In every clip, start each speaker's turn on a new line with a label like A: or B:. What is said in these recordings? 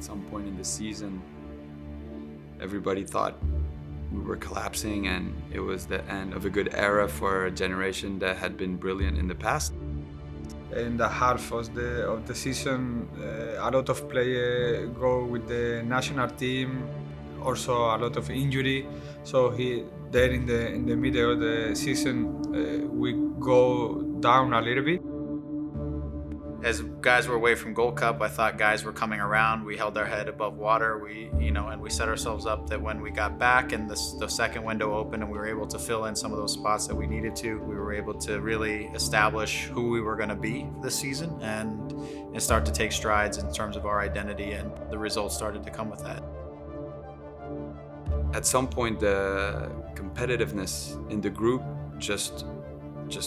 A: some point in the season, everybody thought we were collapsing and it was the end of a good era for a generation that had been brilliant in the past.
B: In the half of the season, a lot of players go with the national team, also a lot of injury. So there in the middle of the season, we go down a little bit.
C: As guys were away from Gold Cup, I thought guys were coming around. We held our head above water. And we set ourselves up that when we got back and the second window opened and we were able to fill in some of those spots that we needed to, we were able to really establish who we were going to be this season and start to take strides in terms of our identity, and the results started to come with that.
A: At some point, the competitiveness in the group just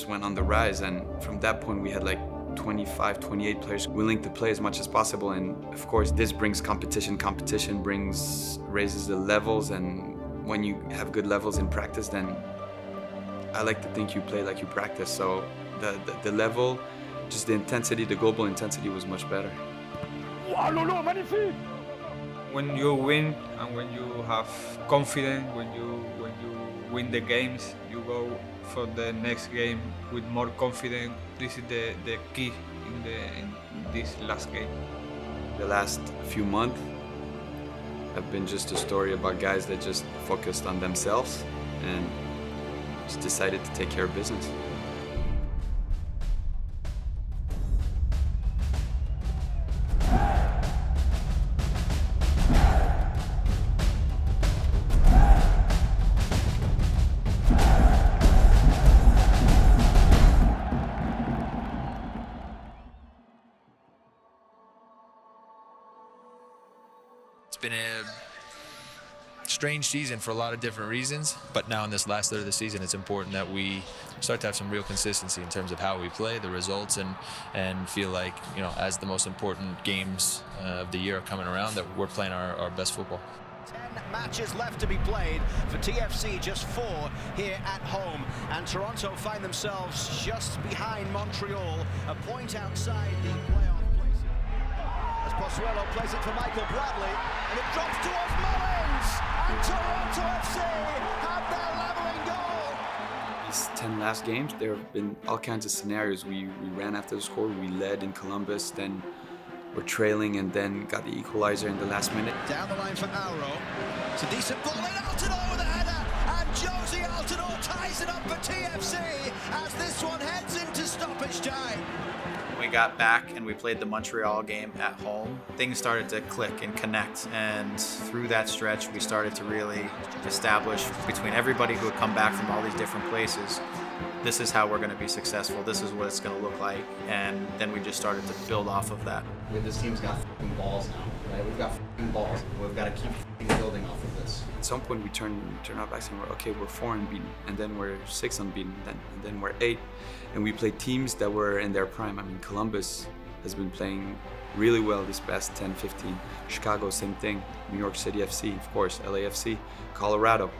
A: went on the rise, and from that point we had like 25, 28 players willing to play as much as possible. And of course, this brings competition. Competition raises the levels, and when you have good levels in practice, then I like to think you play like you practice. So the level, just the intensity, the global intensity was much better.
D: Wow, Lolo, magnifique!
B: When you win and when you have confidence, when you win the games, you go for the next game with more confidence. This is the key in this last game.
A: The last few months have been just a story about guys that just focused on themselves and just decided to take care of business.
E: It's been a strange season for a lot of different reasons, but now in this last third of the season, it's important that we start to have some real consistency in terms of how we play, the results, and feel like, as the most important games of the year are coming around, that we're playing our best football.
F: 10 matches left to be played for TFC, just 4 here at home, and Toronto find themselves just behind Montreal, a point outside the playoff placing. As Pozuelo plays it for Michael Bradley, and it drops towards Mullins, and Toronto FC have their leveling goal.
A: These 10 last games, there have been all kinds of scenarios. We ran after the score, we led in Columbus, then we're trailing and then got the equalizer in the last minute.
F: Down the line for Auro. It's a decent ball in, Altidore with a header, and Josie Altidore ties it up for TFC as this one heads into stoppage time.
C: When we got back and we played the Montreal game at home, things started to click and connect, and through that stretch we started to really establish between everybody who had come back from all these different places, this is how we're going to be successful, this is what it's going to look like, and then we just started to build off of that.
G: This team's got f***ing balls now, right? We've got f***ing balls. We've got to keep f***ing building off of this.
A: At some point we turn our backs and we're 4 unbeaten, and then we're 6 unbeaten, and then we're 8, and we play teams that were in their prime. I mean, Columbus has been playing really well this past 10, 15. Chicago, same thing. New York City FC, of course, LAFC, Colorado.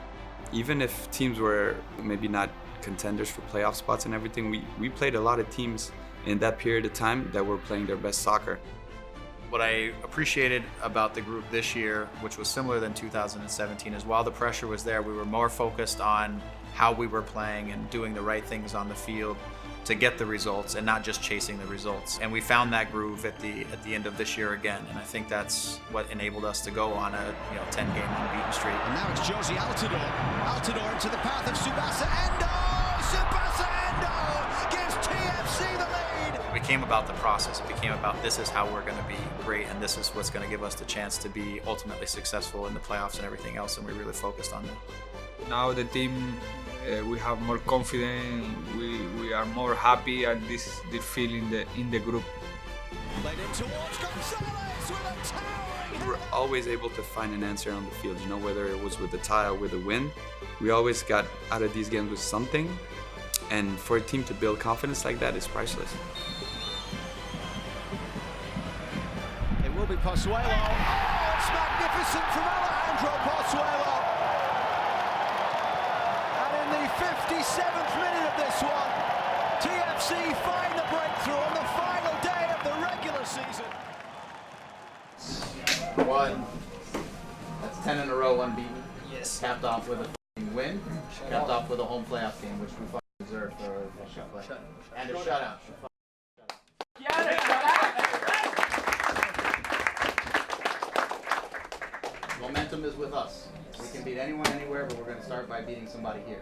A: Even if teams were maybe not contenders for playoff spots and everything, we played a lot of teams in that period of time that were playing their best soccer.
C: What I appreciated about the group this year, which was similar than 2017, is while the pressure was there, we were more focused on how we were playing and doing the right things on the field to get the results and not just chasing the results. And we found that groove at the end of this year again, and I think that's what enabled us to go on a 10-game unbeaten streak.
F: And now it's Josie Altidore. Altidore into the path of Tsubasa Endo. Tsubasa Endo gives TFC the lead.
C: It became about the process. It became about this is how we're going to be great, and this is what's going to give us the chance to be ultimately successful in the playoffs and everything else, and we really focused on that.
B: Now the team, we have more confidence, we are more happy, and this feeling in the group.
F: Played in towards Gonzalez with a towering.
A: We were always able to find an answer on the field, whether it was with the tie or with the win. We always got out of these games with something, and for a team to build confidence like that is priceless.
F: It will be Pozuelo. Oh, it's magnificent from Alejandro Pozuelo. And in the 57th minute of this one, TFC find the breakthrough on the final day of the regular season.
C: One. That's 10 in a row unbeaten. Yes. Capped off with a win. Capped off with a home playoff game, which we deserve for our play. And a shutout. Momentum is with us. We can beat anyone anywhere, but we're going to start by beating somebody here.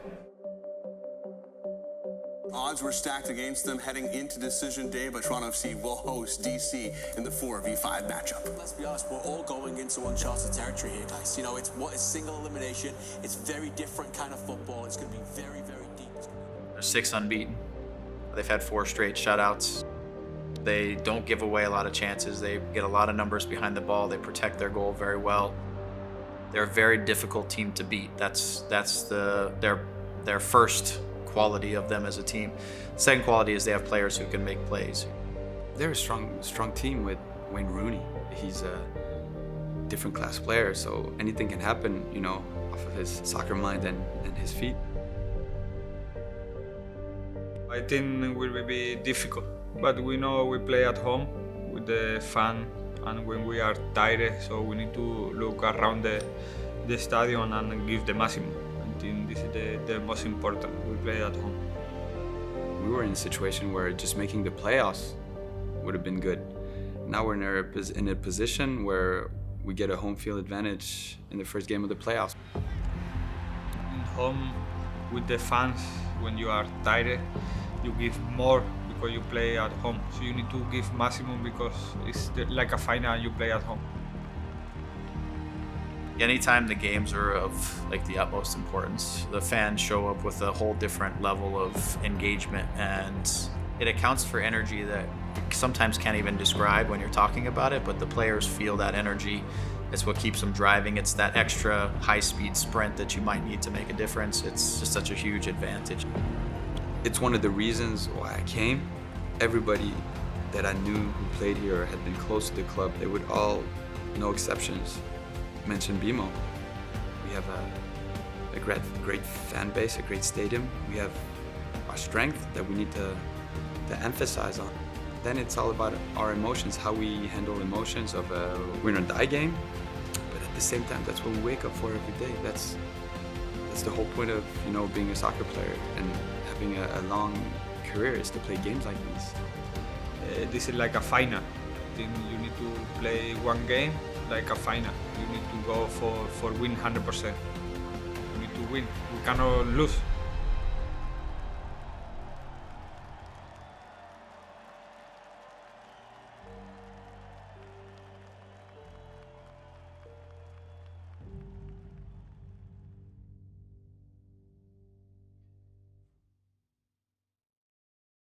H: Odds were stacked against them heading into decision day, but Toronto FC will host DC in the 4v5 matchup.
I: Let's be honest, we're all going into uncharted territory here, guys. You know, it's single elimination. It's very different kind of football. It's going to be very, very deep.
C: They're 6 unbeaten. They've had 4 straight shutouts. They don't give away a lot of chances. They get a lot of numbers behind the ball. They protect their goal very well. They're a very difficult team to beat. That's their first quality of them as a team. Second quality is they have players who can make plays.
A: They're a strong team with Wayne Rooney. He's a different class player, so anything can happen, you know, off of his soccer mind and his feet.
B: I think it will be difficult, but we know we play at home with the fan, and when we are tired, so we need to look around the stadium and give the maximum. I think this is the most important. We play at home.
A: We were in a situation where just making the playoffs would have been good. Now we're in a position where we get a home field advantage in the first game of the playoffs.
B: In home with the fans, when you are tired, you give more because you play at home. So you need to give maximum because it's like a final and you play at home.
C: Anytime the games are of like the utmost importance, the fans show up with a whole different level of engagement, and it accounts for energy that you sometimes can't even describe when you're talking about it, but the players feel that energy. It's what keeps them driving. It's that extra high-speed sprint that you might need to make a difference. It's just such a huge advantage.
A: It's one of the reasons why I came. Everybody that I knew who played here had been close to the club. They would all, no exceptions, mention BMO. We have a great fan base, a great stadium. We have our strength that we need to emphasize on. Then it's all about our emotions, how we handle emotions of a win or die game. But at the same time, that's what we wake up for every day. That's the whole point of, you know, being a soccer player and having a long career, is to play games like these.
B: This is like a final. I think you need to play one game like a final. You need to go for win 100%. You need to win. We cannot lose.